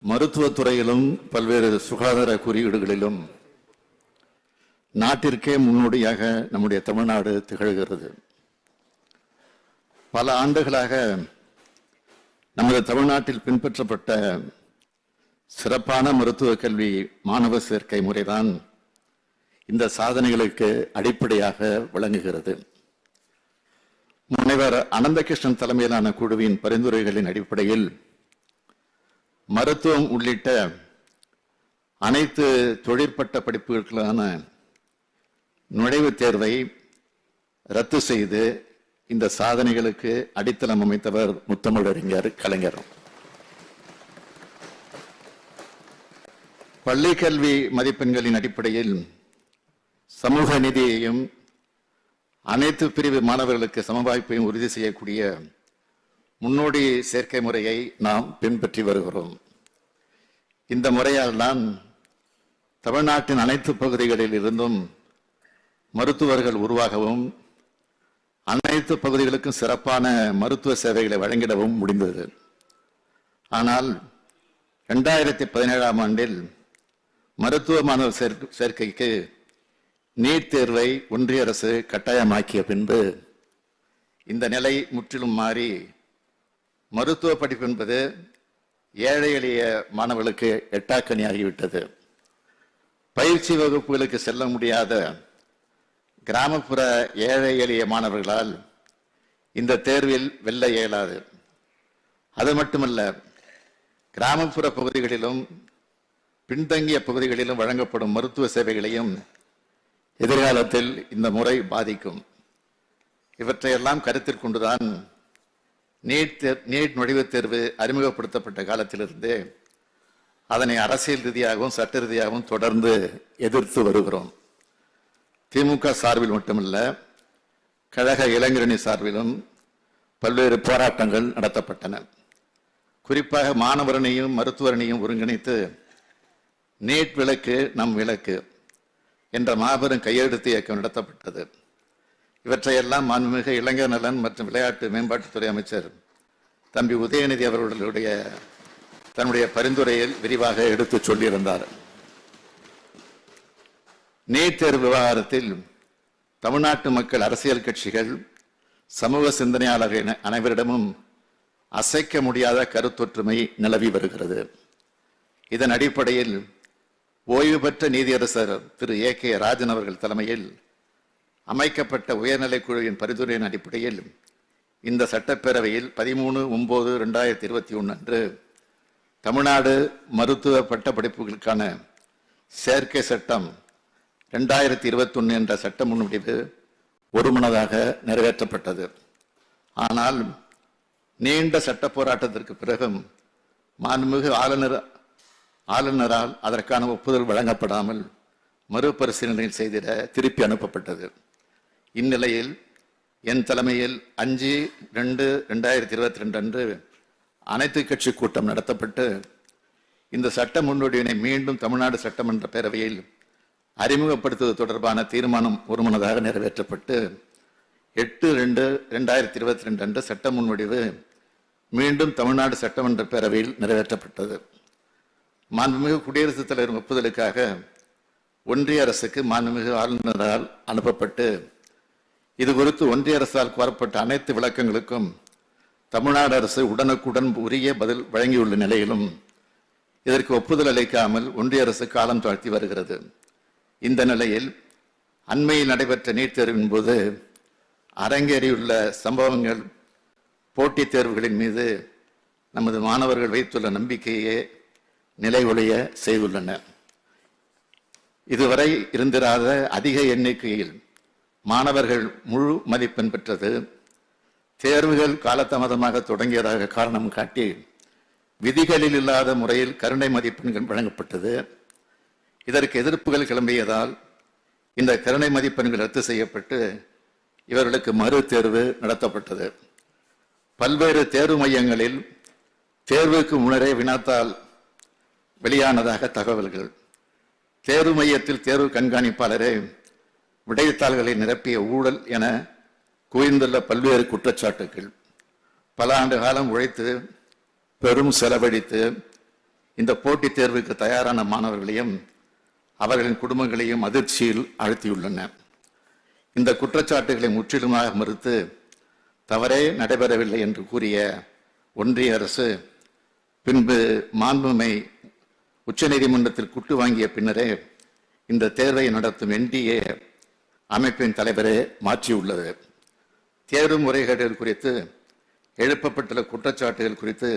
மருத்துவத்துறையிலும் பல்வேறு சுகாதார குறியீடுகளிலும் நாட்டிற்கே முன்னோடியாக நம்முடைய தமிழ்நாடு திகழ்கிறது. பல ஆண்டுகளாக நமது தமிழ்நாட்டில் பின்பற்றப்பட்ட சிறப்பான மருத்துவ கல்வி மாணவ சேர்க்கை முறைதான் இந்த சாதனைகளுக்கு அடிப்படையாக விளங்குகிறது. முனைவர் அனந்தகிருஷ்ணன் தலைமையிலான குழுவின் பரிந்துரைகளின் அடிப்படையில் மருத்துவம் உள்ளிட்ட அனைத்து தொழிற்பட்ட படிப்புகளுக்கான நுழைவுத் தேர்வை ரத்து செய்து இந்த சாதனைகளுக்கு அடித்தளம் அமைத்தவர் முத்தமிழறிஞர் கலைஞர். பள்ளி கல்வி மதிப்பெண்களின் அடிப்படையில் சமூக நீதியையும் அனைத்து பிரிவு மாணவர்களுக்கு சமவாய்ப்பையும் உறுதி செய்யக்கூடிய முன்னோடி சேர்க்கை முறையை நாம் பின்பற்றி வருகிறோம். இந்த முறையால் தான் தமிழ்நாட்டின் அனைத்து பகுதிகளில் இருந்தும் மருத்துவர்கள் உருவாகவும் அனைத்து பகுதிகளுக்கும் சிறப்பான மருத்துவ சேவைகளை வழங்கிடவும் முடிந்தது. ஆனால் 2017ஆம் ஆண்டில் மருத்துவ மாணவர் சேர்க்கைக்கு நீட் தேர்வை ஒன்றிய அரசு கட்டாயமாக்கிய பின்பு இந்த நிலை முற்றிலும் மாறி மருத்துவ படிப்பு என்பது ஏழை எளிய மாணவர்களுக்கு எட்டாக்கனியாகிவிட்டது. பயிற்சி வகுப்புகளுக்கு செல்ல முடியாத கிராமப்புற ஏழை எளிய மாணவர்களால் இந்த தேர்வில் வெல்ல இயலாது. அது மட்டுமல்ல, கிராமப்புற பகுதிகளிலும் பின்தங்கிய பகுதிகளிலும் வழங்கப்படும் மருத்துவ சேவைகளையும் எதிர்காலத்தில் இந்த முறை பாதிக்கும். இவற்றையெல்லாம் கருத்தில் கொண்டுதான் நீட் நுழைவுத் தேர்வு அறிமுகப்படுத்தப்பட்ட காலத்திலிருந்தே அதனை அரசியல் ரீதியாகவும் சட்ட ரீதியாகவும் தொடர்ந்து எதிர்த்து வருகிறோம். திமுக சார்பில் மட்டுமல்ல, கழக இளைஞரணி சார்பிலும் பல்வேறு போராட்டங்கள் நடத்தப்பட்டன. குறிப்பாக மாணவரனையும் மருத்துவரனையும் ஒருங்கிணைத்து நீட் விலக்கு நம் விலக்கு என்ற மாபெரும் கையெழுத்து இயக்கம் நடத்தப்பட்டது. இவற்றையெல்லாம் மாண்புமிகு இளைஞர் நலன் மற்றும் விளையாட்டு மேம்பாட்டுத்துறை அமைச்சர் தம்பி உதயநிதி அவர்களுடைய தன்னுடைய பரிந்துரையில் விரிவாக எடுத்து சொல்லியிருந்தார். நீட் தேர்வு விவகாரத்தில் தமிழ்நாட்டு மக்கள், அரசியல் கட்சிகள், சமூக சிந்தனையாளர்கள் அனைவரிடமும் அசைக்க முடியாத கருத்தொற்றுமை நிலவி வருகிறது. இதன் அடிப்படையில் ஓய்வு பெற்ற நீதியரசர் திரு A.K. ராஜன் அவர்கள் தலைமையில் அமைக்கப்பட்ட உயர்நிலை குழுவின் பரிந்துரையின் அடிப்படையில் இந்த சட்டப்பேரவையில் 13/9/2021 அன்று தமிழ்நாடு மருத்துவ பட்ட படிப்புகளுக்கான சேர்க்கை சட்டம் 2021 என்ற சட்ட முன்வடிவு ஒருமனதாக நிறைவேற்றப்பட்டது. ஆனால் நீண்ட சட்ட போராட்டத்திற்கு பிறகும் மாண்புமிகு ஆளுநரால் அதற்கான ஒப்புதல் வழங்கப்படாமல் மறுபரிசீலனை செய்திட திருப்பி அனுப்பப்பட்டது. இந்நிலையில் என் தலைமையில் 5/2/2022 அன்று அனைத்து கட்சி கூட்டம் நடத்தப்பட்டு இந்த சட்ட முன்வடிவினை மீண்டும் தமிழ்நாடு சட்டமன்ற பேரவையில் அறிமுகப்படுத்துவது தொடர்பான தீர்மானம் ஒருமனதாக நிறைவேற்றப்பட்டு 8/2/2022 அன்று சட்ட முன்வடிவு மீண்டும் தமிழ்நாடு சட்டமன்ற பேரவையில் நிறைவேற்றப்பட்டது. மாண்புமிகு குடியரசுத் தலைவர் ஒப்புதலுக்காக ஒன்றிய அரசுக்கு மாண்புமிகு ஆளுநரால் அனுப்பப்பட்டு இது குறித்து ஒன்றிய அரசால் கோரப்பட்ட அனைத்து விளக்கங்களுக்கும் தமிழ்நாடு அரசு உடனுக்குடன் உரிய பதில் வழங்கியுள்ள நிலையிலும் இதற்கு ஒப்புதல் அளிக்காமல் ஒன்றிய அரசு காலம் தாழ்த்தி வருகிறது. இந்த நிலையில் அண்மையில் நடைபெற்ற நீட் தேர்வின் போது அரங்கேறியுள்ள சம்பவங்கள் போட்டித் தேர்வுகளின் மீது நமது மாணவர்கள் வைத்துள்ள நம்பிக்கையே நிலைகுலைய செய்துள்ளன. இதுவரை இருந்திராத அதிக எண்ணிக்கையில் மாணவர்கள் முழு மதிப்பெண் பெற்றது, தேர்வுகள் காலதாமதமாக தொடங்கியதாக காரணம் காட்டி விதிகளில் இல்லாத முறையில் கருணை மதிப்பெண்கள் வழங்கப்பட்டது. இதற்கு எதிர்ப்புகள் கிளம்பியதால் இந்த கருணை மதிப்பெண்கள் ரத்து செய்யப்பட்டு இவர்களுக்கு மறு தேர்வு நடத்தப்பட்டது. பல்வேறு தேர்வு மையங்களில் தேர்வுக்கு முன்னரே வினாத்தால் வெளியானதாக தகவல்கள், தேர்வு மையத்தில் தேர்வு கண்காணிப்பாளரே விடைத்தாள்களை நிரப்பிய ஊழல் என குவிந்துள்ள பல்வேறு குற்றச்சாட்டுகள், பல ஆண்டு காலம் உழைத்து பெரும் செலவழித்து இந்த போட்டித் தேர்வுக்கு தயாரான மாணவர்களையும் அவர்களின் குடும்பங்களையும் அதிர்ச்சியில் ஆழ்த்தியுள்ளன. இந்த குற்றச்சாட்டுகளை முற்றிலுமாக மறுத்து தவறே நடைபெறவில்லை என்று கூறிய ஒன்றிய அரசு பின்பு மாண்புமை உச்சநீதிமன்றத்தில் குட்டு வாங்கிய பின்னரே இந்த தேர்வை நடத்தும் NTA அமைப்பின் தலைவரே மாற்றியுள்ளது. தேர்வு முறைகேடுகள் குறித்து எழுப்பப்பட்டுள்ள குற்றச்சாட்டுகள் குறித்து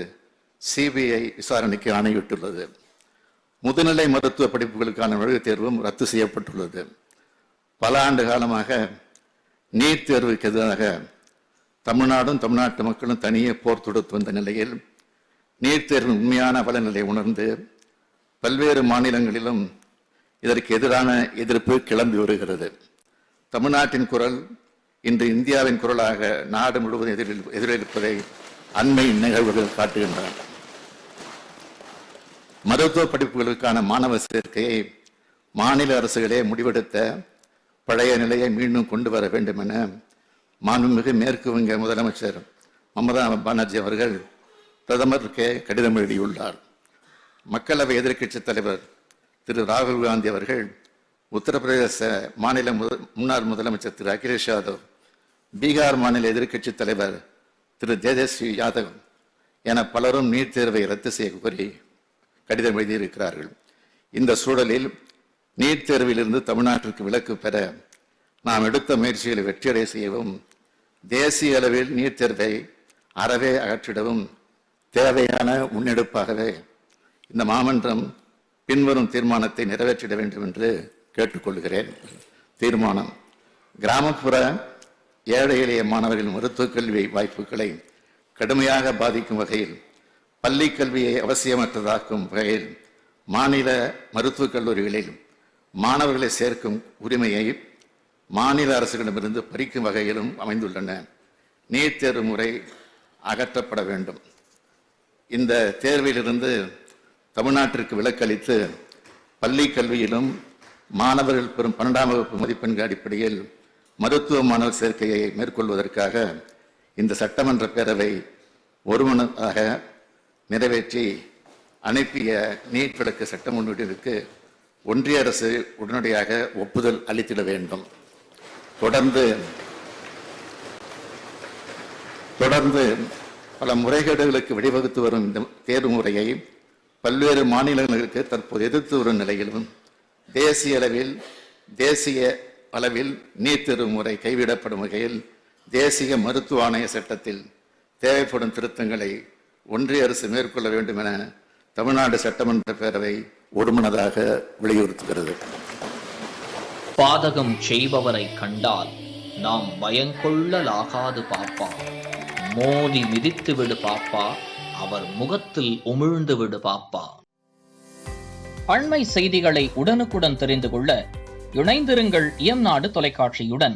CBI விசாரணைக்கு ஆணையிட்டுள்ளது. முதுநிலை மருத்துவ படிப்புகளுக்கான நுழைவுத் தேர்வும் ரத்து செய்யப்பட்டுள்ளது. பல ஆண்டு காலமாக நீட் தேர்வுக்கு எதிராக தமிழ்நாடும் தமிழ்நாட்டு மக்களும் தனியே போர் தொடுத்து வந்த நிலையில் நீட் தேர்வின் உண்மையான அவலநிலை உணர்ந்து பல்வேறு மாநிலங்களிலும் இதற்கு எதிரான எதிர்ப்பு கிளம்பி வருகிறது. தமிழ்நாட்டின் குரல் இன்று இந்தியாவின் குரலாக நாடு முழுவதும் எதிரொலிப்பதை அண்மை நிகழ்வுகள் காட்டுகின்றன. மருத்துவ படிப்புகளுக்கான மாணவர் சேர்க்கையை மாநில அரசுகளே முடிவெடுத்த பழைய நிலையை மீண்டும் கொண்டு வர வேண்டும் என மாண்புமிகு மேற்கு வங்க முதலமைச்சர் மமதா பானர்ஜி அவர்கள் பிரதமருக்கு கடிதம் எழுதியுள்ளார். மக்களவை எதிர்க்கட்சித் தலைவர் திரு ராகுல் காந்தி அவர்கள், உத்தரப்பிரதேச மாநில முன்னாள் முதலமைச்சர் திரு அகிலேஷ் யாதவ், பீகார் மாநில எதிர்க்கட்சித் தலைவர் திரு தேஜஸ்வி யாதவ் என பலரும் நீட் தேர்வை ரத்து செய்ய கோரி கடிதம் எழுதியிருக்கிறார்கள். இந்த சூழலில் நீட் தேர்விலிருந்து தமிழ்நாட்டிற்கு விலக்கு பெற நாம் எடுத்த முயற்சிகளை வெற்றியடை செய்யவும், தேசிய அளவில் நீட் தேர்வை அறவே அகற்றிடவும் தேவையான முன்னெடுப்பாகவே இந்த மாமன்றம் பின்வரும் தீர்மானத்தை நிறைவேற்றிட வேண்டும் என்று கேட்டுக்கொள்கிறேன். தீர்மானம்: கிராமப்புற ஏழை எளிய மாணவர்களின் மருத்துவக் கல்வி வாய்ப்புகளை கடுமையாக பாதிக்கும் வகையில், பள்ளி கல்வியை அவசியமற்றதாக்கும் வகையில் மாநில மருத்துவக் கல்லூரிகளில் மாணவர்களை சேர்க்கும் உரிமையை மாநில அரசுகளிடமிருந்து பறிக்கும் வகையிலும் அமைந்துள்ளன. நீட் தேர்வு முறை அகற்றப்பட வேண்டும். இந்த தேர்விலிருந்து தமிழ்நாட்டிற்கு விலக்களித்து பள்ளி கல்வியிலும் மாணவர்கள் பெறும் 12ஆம் வகுப்பு மதிப்பெண்கள் அடிப்படையில் மருத்துவ மாணவர் சேர்க்கையை மேற்கொள்வதற்காக இந்த சட்டமன்ற பேரவை ஒருமனதாக நிறைவேற்றி அனுப்பிய நீட் விலக்கு சட்ட முன்வடிவுக்கு ஒன்றிய அரசு உடனடியாக ஒப்புதல் அளித்திட வேண்டும். தொடர்ந்து பல முறைகேடுகளுக்கு வழிவகுத்து வரும் இந்த தேர்வு முறையை பல்வேறு மாநிலங்களுக்கு தற்போது எதிர்த்து வரும் நிலையிலும் தேசிய அளவில் நீட் தேர்வு முறை கைவிடப்படும் வகையில் தேசிய மருத்துவ ஆணைய சட்டத்தில் தேவைப்படும் திருத்தங்களை ஒன்றிய அரசு மேற்கொள்ள வேண்டும் என தமிழ்நாடு சட்டமன்ற பேரவை ஒருமனதாக வலியுறுத்துகிறது. பாதகம் செய்பவரை கண்டால் நாம் பயங்கொள்ளலாகாது பாப்பா, மோதி மிதித்து விடு பாப்பா, அவர் முகத்தில் உமிழ்ந்து விடு பாப்பா. அண்மை செய்திகளை உடனுக்குடன் தெரிந்து கொள்ள இணைந்திருங்கள் இயம்நாடு தொலைக்காட்சியுடன்.